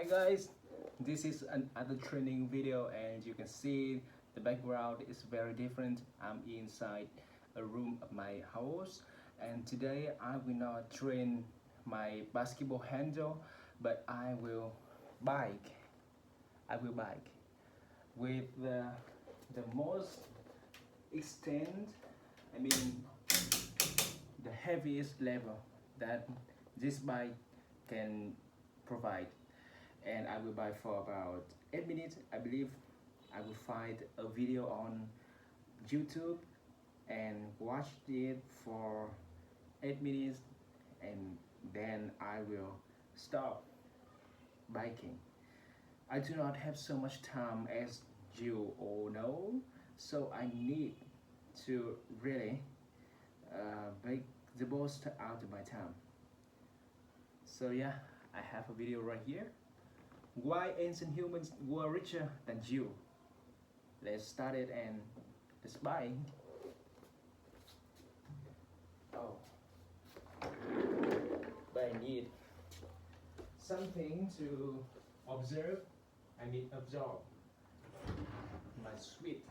Hi guys, this is another training video and you can see the background is very different. I'm inside a room of my house and today I will not train my basketball handle but bike. I will bike with the most extent, I mean the heaviest level that this bike can provide, and I will buy for about 8 minutes. I believe I will find a video on YouTube and watch it for 8 minutes, and then I will stop biking. I do not have so much time as you all know, so I need to really make the most out of my time. So yeah, I have a video right here. Why ancient humans were richer than you? Let's start it and let's buy. Oh, but I need something to observe. I mean absorb my sweet.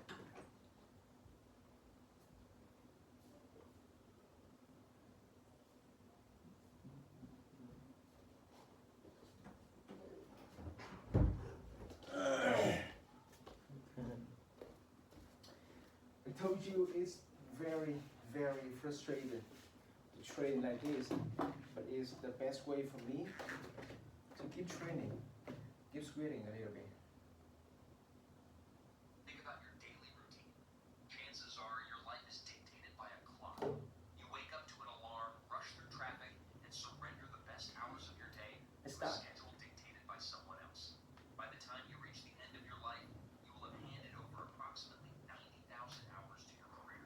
I told you it's very frustrated to train like this, but it's the best way for me to keep training, keep sweating a little bit. Think about your daily routine. Chances are your life is dictated by a clock. You wake up to an alarm, rush through traffic, and surrender the best hours of your day to a schedule dictated by someone else. By the time you reach the end of your life, you will have handed over approximately 90,000 hours to your career.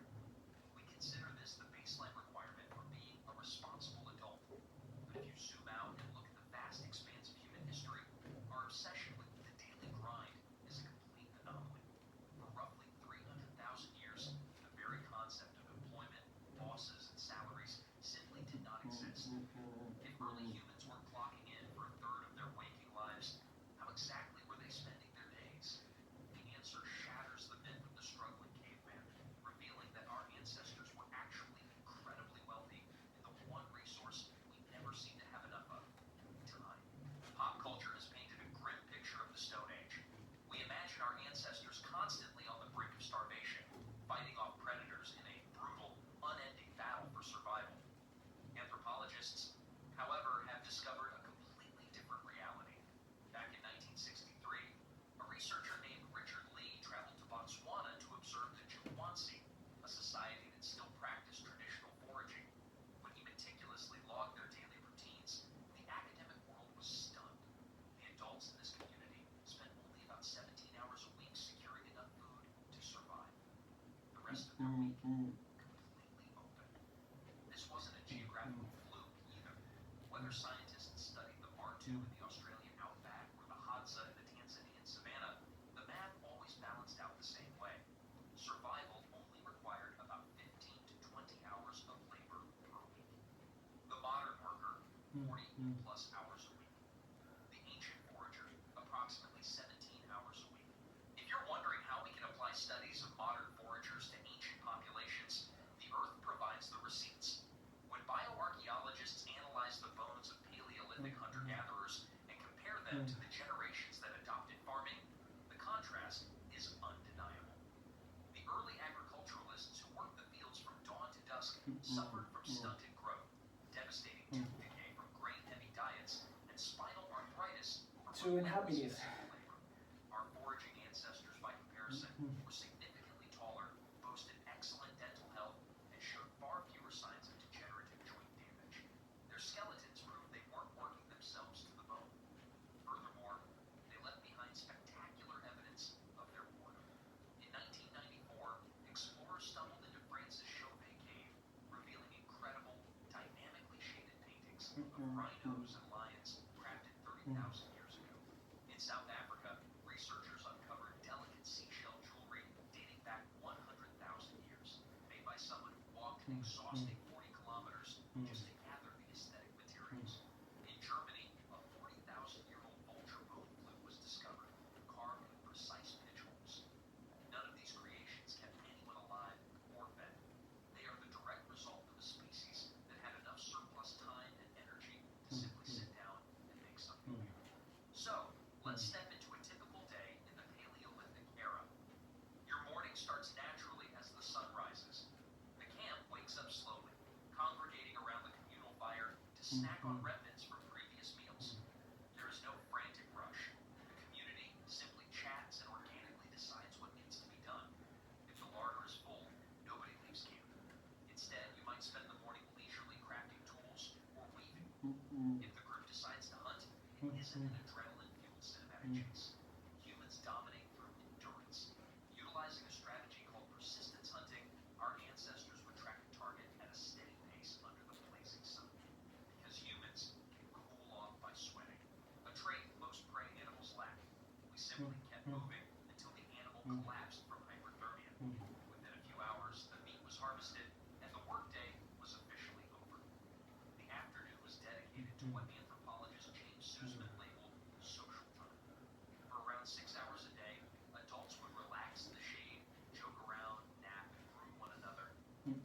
We consider this the baseline requirement for being a responsible adult. But if you zoom out and look at the vast expanse of human history, our obsession with the daily grind is a complete anomaly. For roughly 300,000 years, the very concept of employment, bosses, and salaries simply did not exist. If early humans were clocking in for a third of their waking lives, how exactly were they spending their days? The answer shatters the myth of the struggling caveman, revealing that our ancestors were actually incredibly wealthy in the one resource we never seem to have enough of: time. Pop culture has painted a grim picture of the Stone Age. We imagine our ancestors constantly on the brink of starvation, fighting off predators in a brutal, unending battle for survival. Anthropologists, however, have discovered a completely different reality. Back in 1963, a researcher named Richard Lee traveled to Botswana to observe the Chukwansi, a society that still practiced traditional foraging. When he meticulously logged their daily routines, the academic world was stunned. The adults in this community spent only about 17 hours a week securing enough food to survive. The rest of their week completely open. This wasn't a geographical fluke either. Whether scientists studied the Martu in the Australian outback or the Hadza in the Tanzanian savannah, the math always balanced out the same way. Survival only required about 15 to 20 hours of labor per week. The modern worker, 40 plus hours a week. The ancient forager, approximately 17 hours a week. If you're wondering how we can apply studies of modern foragers to ancient populations, the Earth provides the receipts. When bioarchaeologists analyze the bones of Paleolithic hunter-gatherers and compare them to the generations that adopted farming, the contrast is undeniable. The early agriculturalists who worked the fields from dawn to dusk suffered from stunted growth, devastating tooth decay from grain-heavy diets, and spinal arthritis from 2.5 minutes. labor. Our foraging ancestors, by comparison, were significantly taller, boasted excellent dental health, and showed far fewer signs of degenerative joint damage. Their skeletons proved they weren't working themselves to the bone. Furthermore, they left behind spectacular evidence of their boredom. In 1994, explorers stumbled into Francis Chauvet Cave, revealing incredible, dynamically shaded paintings of rhinos and lions crafted 30,000 years ago. In South Africa, researchers uncovered delicate seashell jewelry dating back 100,000 years, made by someone who walked an exhausting 40 kilometers just to gather the aesthetic materials. In Germany, a 40,000-year-old vulture bone snack on remnants from previous meals. There is no frantic rush. The community simply chats and organically decides what needs to be done. If the larder is full, nobody leaves camp. Instead, you might spend the morning leisurely crafting tools or weaving. If the group decides to hunt, it isn't an adrenaline-fueled cinematic chase. Humans dominate through endurance. Utilizing a strategy called persistence hunting, our ancestors would track a target at a steady pace under the blazing sun. Because humans can cool off by sweating, a trait most preying animals lack. We simply kept moving until the animal collapsed from hyperthermia. Within a few hours, the meat was harvested, and the workday was officially over. The afternoon was dedicated to what anthropologist James Sussman labeled social time. For around 6 hours a day, adults would relax in the shade, joke around, nap, and groom one another.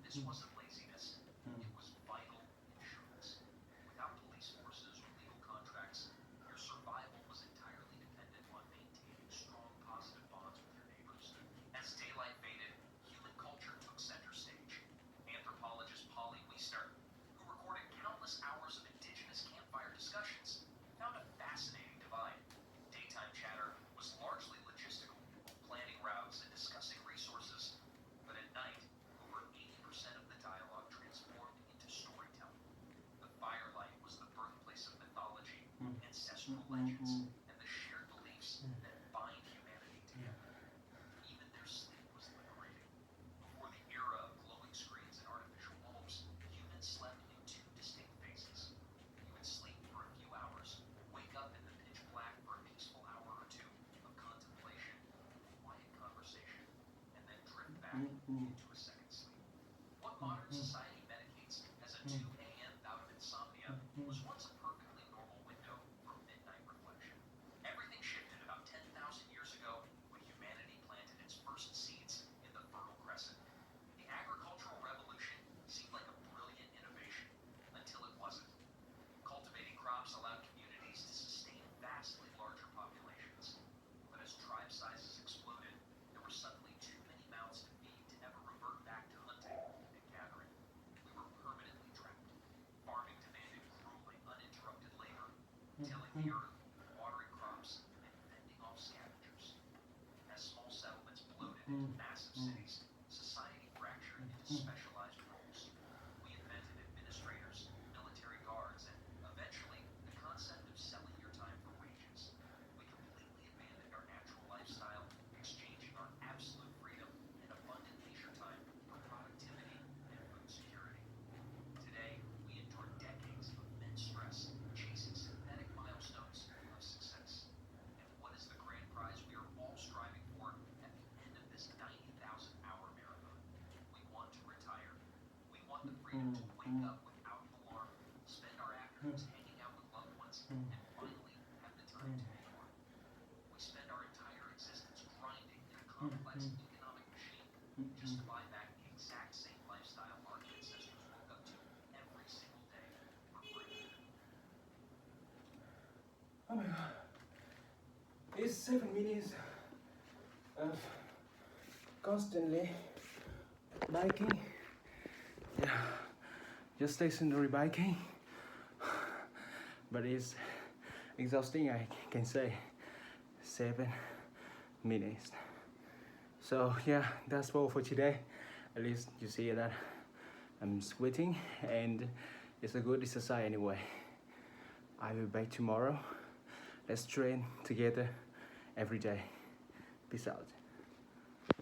This wasn't laziness, it was vital insurance. Without police forces or legal contracts, your survival was entirely dependent on maintaining strong positive bonds with your neighbors. As daylight faded, human culture took center stage. Anthropologist Polly Wiesner, who recorded countless hours of indigenous campfire discussions, found a fascinating divide. Daytime chatter was largely logistical, planning routes and discussing resources. But at night, over 80% of the dialogue transformed into storytelling. The firelight was the birthplace of mythology, ancestral legends, and the shared beliefs that bind humanity together. Even their sleep was liberating. Before the era of glowing screens and artificial bulbs, humans slept in two distinct phases. You would sleep for a few hours, wake up in the pitch black for a peaceful hour or two of contemplation, quiet conversation, and then drift back into a second sleep. What modern society medicates as a 2 a.m. bout of insomnia was once a perfectly normal window for midnight reflection. Everything shifted about 10,000 years ago when humanity planted its first seeds in the Fertile Crescent. The agricultural revolution seemed like a brilliant innovation until it wasn't. Cultivating crops allowed communities to sustain vastly larger populations. But as tribe sizes exploded, there were suddenly too many mouths to feed to ever revert back to hunting and gathering. We were permanently trapped. Farming demanded grueling, uninterrupted labor, tilling the earth, watering crops, and fending off scavengers. As small settlements bloated into massive cities, society fractured into specialized roles. We invented administrators, military guards, and eventually the concept of selling your time for wages. We completely abandoned our natural lifestyle, exchanging our absolute freedom and abundant leisure time for productivity and food security. Today, we endure decades of immense stress, chasing synthetic milestones of success. And what is the grand prize we are all striving for at the end of this 90,000-hour marathon? We want to retire. We want the freedom to wake up without an alarm, spend our afternoons hanging out with loved ones, and finally have the time to endure. We spend our entire existence grinding in a complex economic machine just to buy back the exact same lifestyle our ancestors woke up to every single day for free. Oh my god. It's 7 minutes of constantly biking. Yeah, just stationary biking. But it's exhausting, I can say. 7 minutes. So yeah, that's all for today. At least you see that I'm sweating and it's a good exercise anyway. I will be back tomorrow. Let's train together every day. Peace out.